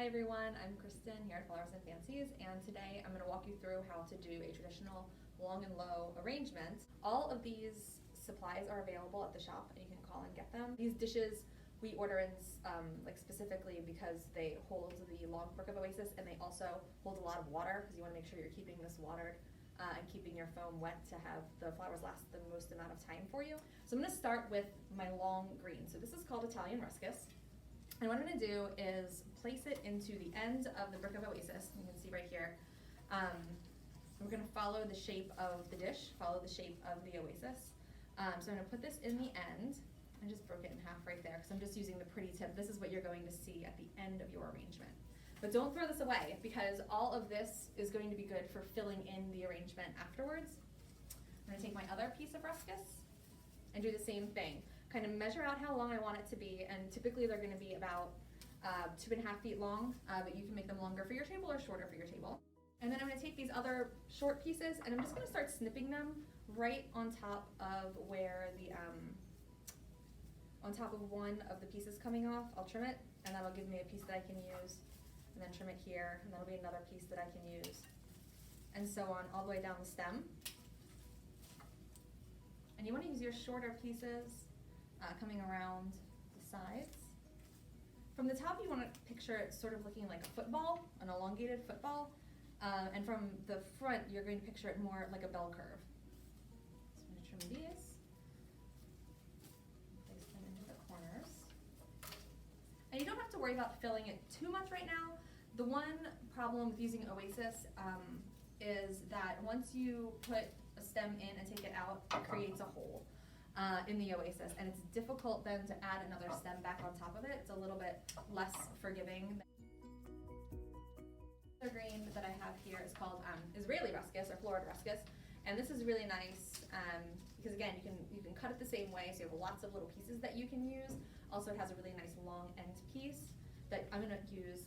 Hi everyone, I'm Kristen here at Flowers and Fancies, and today I'm going to walk you through how to do a traditional long and low arrangement. All of these supplies are available at the shop and you can call and get them. These dishes we order in specifically because they hold the long brick of oasis, and they also hold a lot of water because you want to make sure you're keeping this watered and keeping your foam wet to have the flowers last the most amount of time for you. So I'm going to start with my long green. So this is called Italian ruscus. And what I'm going to do is place it into the end of the brick of oasis. You can see right here. We're going to follow the shape of the dish, follow the shape of the oasis. So I'm going to put this in the end. I just broke it in half right there because I'm just using the pretty tip. This is what you're going to see at the end of your arrangement. But don't throw this away because all of this is going to be good for filling in the arrangement afterwards. I'm going to take my other piece of ruscus and do the same thing. Kind of measure out how long I want it to be, and typically they're going to be about 2.5 feet long, but you can make them longer for your table or shorter for your table. And then I'm going to take these other short pieces and I'm just going to start snipping them right on top of where the on top of one of the pieces coming off. I'll trim it, and that'll give me a piece that I can use, and then trim it here, and that'll be another piece that I can use, and so on all the way down the stem. And you want to use your shorter pieces coming around the sides. From the top, you want to picture it sort of looking like a football, an elongated football, and from the front, you're going to picture it more like a bell curve. So I'm going to trim these. And you don't have to worry about filling it too much right now. The one problem with using Oasis is that once you put a stem in and take it out, it creates a hole in the Oasis, and it's difficult then to add another stem back on top of it. It's a little bit less forgiving. The green that I have here is called Israeli ruscus or Florida ruscus, and this is really nice because again you can cut it the same way, so you have lots of little pieces that you can use. Also, it has a really nice long end piece that I'm going to use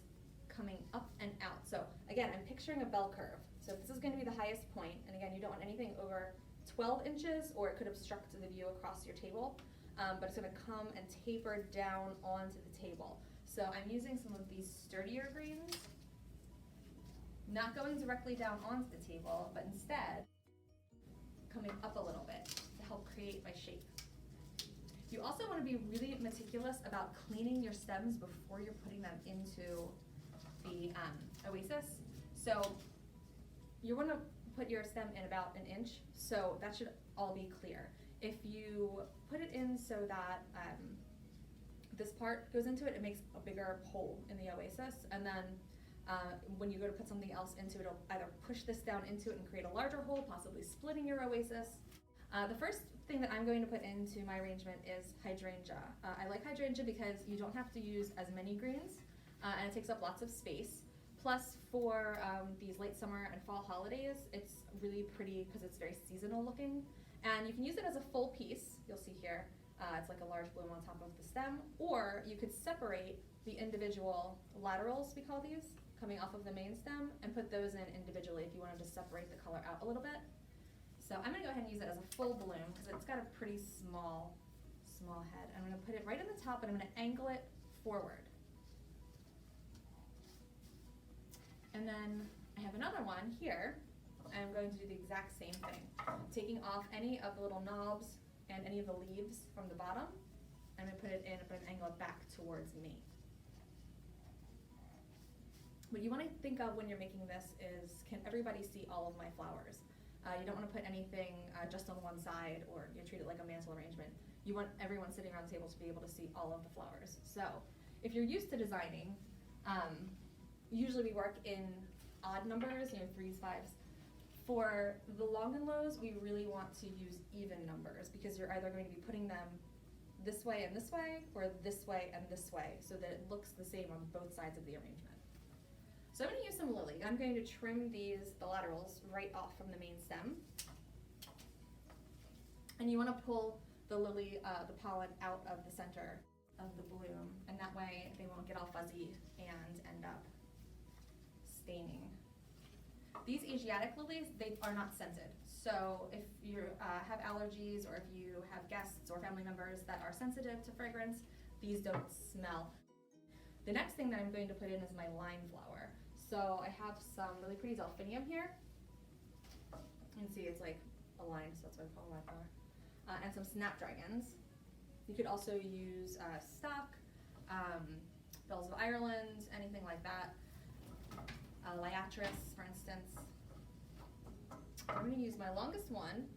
coming up and out. So again, I'm picturing a bell curve. So this is going to be the highest point, and again, you don't want anything over 12 inches or it could obstruct the view across your table, but it's going to come and taper down onto the table. So I'm using some of these sturdier greens, not going directly down onto the table, but instead coming up a little bit to help create my shape. You also want to be really meticulous about cleaning your stems before you're putting them into the oasis. So you want to put your stem in about 1 inch, so that should all be clear. If you put it in so that this part goes into it, it makes a bigger hole in the oasis, and then when you go to put something else into it, it'll either push this down into it and create a larger hole, possibly splitting your oasis. The first thing that I'm going to put into my arrangement is hydrangea. I like hydrangea because you don't have to use as many greens, and it takes up lots of space. Plus, for these late summer and fall holidays, it's really pretty because it's very seasonal looking. And you can use it as a full piece. You'll see here, it's like a large bloom on top of the stem. Or you could separate the individual laterals, we call these, coming off of the main stem, and put those in individually if you wanted to separate the color out a little bit. So I'm going to go ahead and use it as a full bloom because it's got a pretty small head. I'm going to put it right in the top, and I'm going to angle it forward. And then I have another one here, and I'm going to do the exact same thing. Taking off any of the little knobs and any of the leaves from the bottom, I'm going to put it in, and angle it back towards me. What you want to think of when you're making this is, can everybody see all of my flowers? You don't want to put anything just on one side, or you treat it like a mantle arrangement. You want everyone sitting around the table to be able to see all of the flowers. So if you're used to designing, usually we work in odd numbers, 3s, 5s. For the long and lows, we really want to use even numbers because you're either going to be putting them this way and this way, or this way and this way, so that it looks the same on both sides of the arrangement. So I'm going to use some lily. I'm going to trim the laterals right off from the main stem. And you want to pull the lily, the pollen out of the center of the bloom, and that way they won't get all fuzzy and end up staining. These Asiatic lilies, they are not scented. So if you have allergies, or if you have guests or family members that are sensitive to fragrance, these don't smell. The next thing that I'm going to put in is my line flower. So I have some really pretty delphinium here. You can see it's like a line, so that's what I call line flower. And some snapdragons. You could also use stock, bells of Ireland, anything like that. Liatris, for instance. I'm going to use my longest one,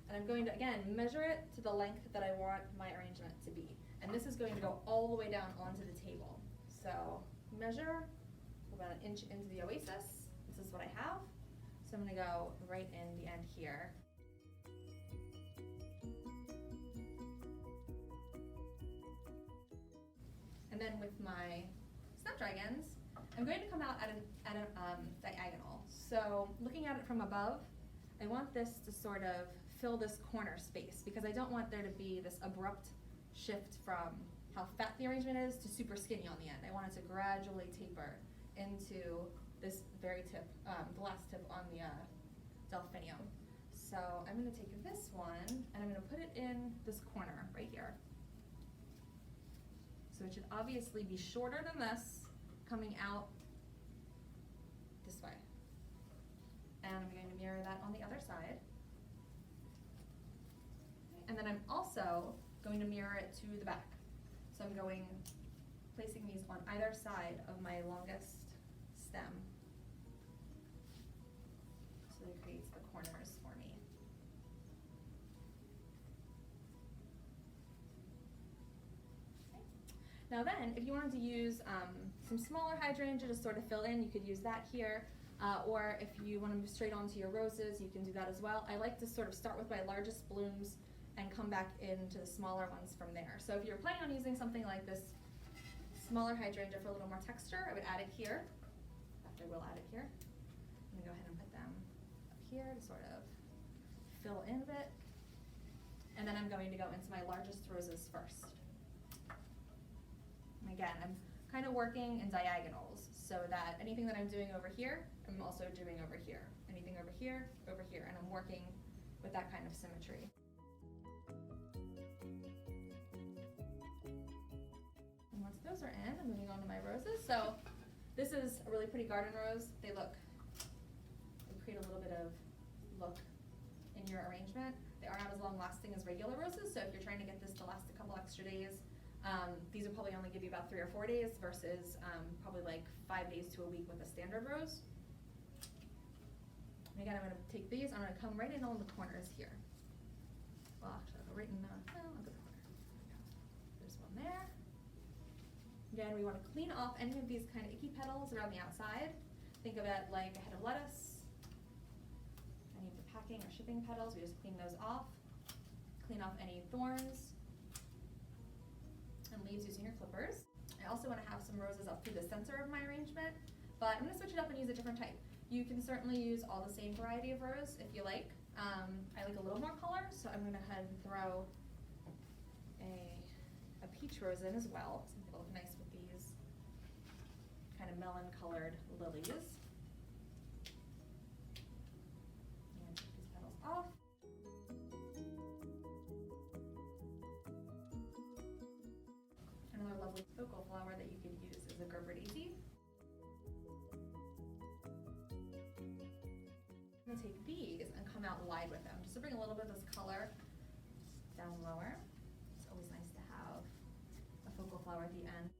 and I'm going to, again, measure it to the length that I want my arrangement to be. And this is going to go all the way down onto the table. So measure about an inch into the oasis. This is what I have. So I'm going to go right in the end here. And then with my snapdragons, I'm going to come out at a diagonal. So looking at it from above, I want this to sort of fill this corner space because I don't want there to be this abrupt shift from how fat the arrangement is to super skinny on the end. I want it to gradually taper into this very tip, the last tip on the delphinium. So I'm going to take this one and I'm going to put it in this corner right here. So it should obviously be shorter than this, coming out this way. And I'm going to mirror that on the other side. And then I'm also going to mirror it to the back. So I'm placing these on either side of my longest stem. So it creates the corners for me. Okay. Now then, if you wanted to use some smaller hydrangea to sort of fill in, you could use that here. Or if you want to move straight onto your roses, you can do that as well. I like to sort of start with my largest blooms and come back into the smaller ones from there. So if you're planning on using something like this smaller hydrangea for a little more texture, I would add it here. In fact, I will add it here. I'm going to go ahead and put them up here to sort of fill in a bit. And then I'm going to go into my largest roses first. And again, I'm kind of working in diagonals so that anything that I'm doing over here, I'm also doing over here. Anything over here, and I'm working with that kind of symmetry. And once those are in, I'm moving on to my roses. So this is a really pretty garden rose. They create a little bit of look in your arrangement. They are not as long lasting as regular roses, so if you're trying to get this to last a couple extra days, these will probably only give you about 3 or 4 days versus probably like 5 days to a week with a standard rose. And again, I'm going to take these, I'm going to come right in on the corners here. Well, actually, I'll go right in the, I'll go to the corner. There's one there. Again, we want to clean off any of these kind of icky petals around the outside. Think of it like a head of lettuce. Any of the packing or shipping petals, we just clean those off. Clean off any thorns and leaves using your clippers. I also want to have some roses up through the center of my arrangement, but I'm going to switch it up and use a different type. You can certainly use all the same variety of rose if you like. I like a little more color, so I'm going to head and throw a peach rose in as well. Something will look nice with these kind of melon-colored lilies. And take these petals off. Another lovely focal flower that you could use is a Gerber daisy. I'm going to take these and come out wide with them, just to bring a little bit of this color down lower. It's always nice to have a focal flower at the end.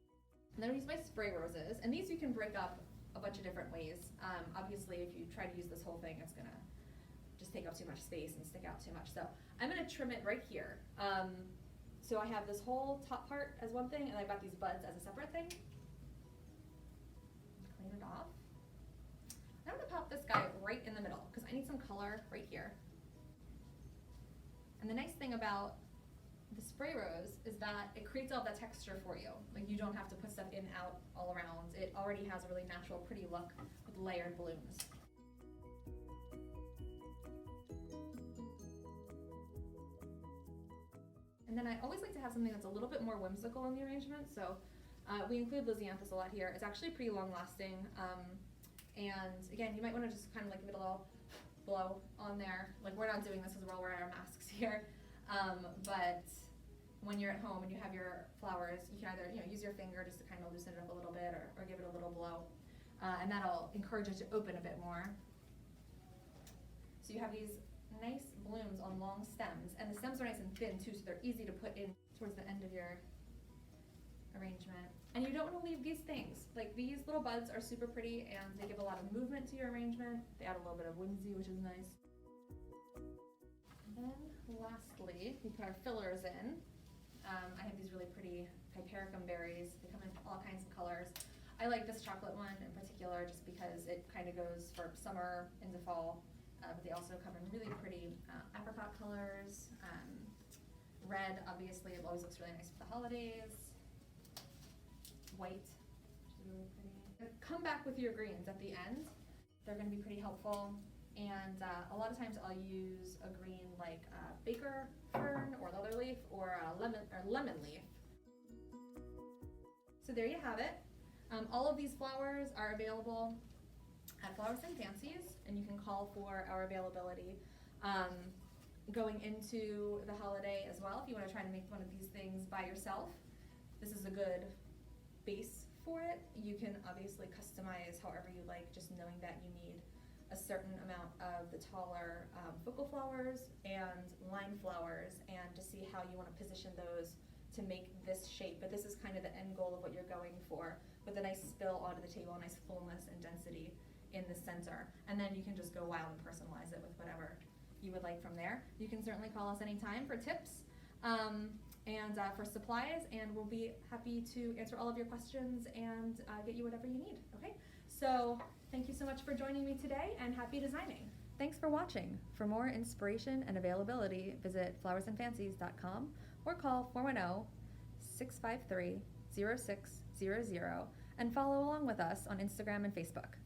And then I use my spray roses, and these you can break up a bunch of different ways. Obviously, if you try to use this whole thing, it's going to just take up too much space and stick out too much. So I'm going to trim it right here. So I have this whole top part as one thing, and I've got these buds as a separate thing. Clean it off. I'm going to pop this guy right in the middle because I need some color right here. And the nice thing about the spray rose is that it creates all that texture for you. Like, you don't have to put stuff in, out, all around. It already has a really natural, pretty look with layered blooms. And then I always like to have something that's a little bit more whimsical in the arrangement. So we include Lysianthus a lot here. It's actually pretty long lasting. And again, you might want to just kind of like give it a little blow on there. Like, we're not doing this as well, we're wearing our masks here. But when you're at home and you have your flowers, you can either use your finger just to kind of loosen it up a little bit or give it a little blow. And that'll encourage it to open a bit more. So you have these nice blooms on long stems, and the stems are nice and thin too, so they're easy to put in towards the end of your arrangement. And you don't want to leave these things. Like, these little buds are super pretty and they give a lot of movement to your arrangement. They add a little bit of whimsy, which is nice. And then lastly, we put our fillers in. I have these really pretty hypericum berries. They come in all kinds of colors. I like this chocolate one in particular just because it kind of goes for summer into fall, but they also come in really pretty apricot colors. Red, obviously, it always looks really nice for the holidays. White, which is really pretty. Come back with your greens at the end. They're going to be pretty helpful. And a lot of times I'll use a green like baker fern or leather leaf or lemon leaf. So there you have it. All of these flowers are available at Flowers and Fancies, and you can call for our availability going into the holiday as well. If you want to try to make one of these things by yourself, this is a good base for it. You can obviously customize however you like, just knowing that you need a certain amount of the taller focal flowers and line flowers, and to see how you want to position those to make this shape. But this is kind of the end goal of what you're going for, with a nice spill onto the table, a nice fullness and density in the center. And then you can just go wild and personalize it with whatever you would like from there. You can certainly call us anytime for tips and for supplies, and we'll be happy to answer all of your questions and get you whatever you need, okay? So thank you so much for joining me today, and happy designing. Thanks for watching. For more inspiration and availability, visit flowersandfancies.com or call 410-653-0600 and follow along with us on Instagram and Facebook.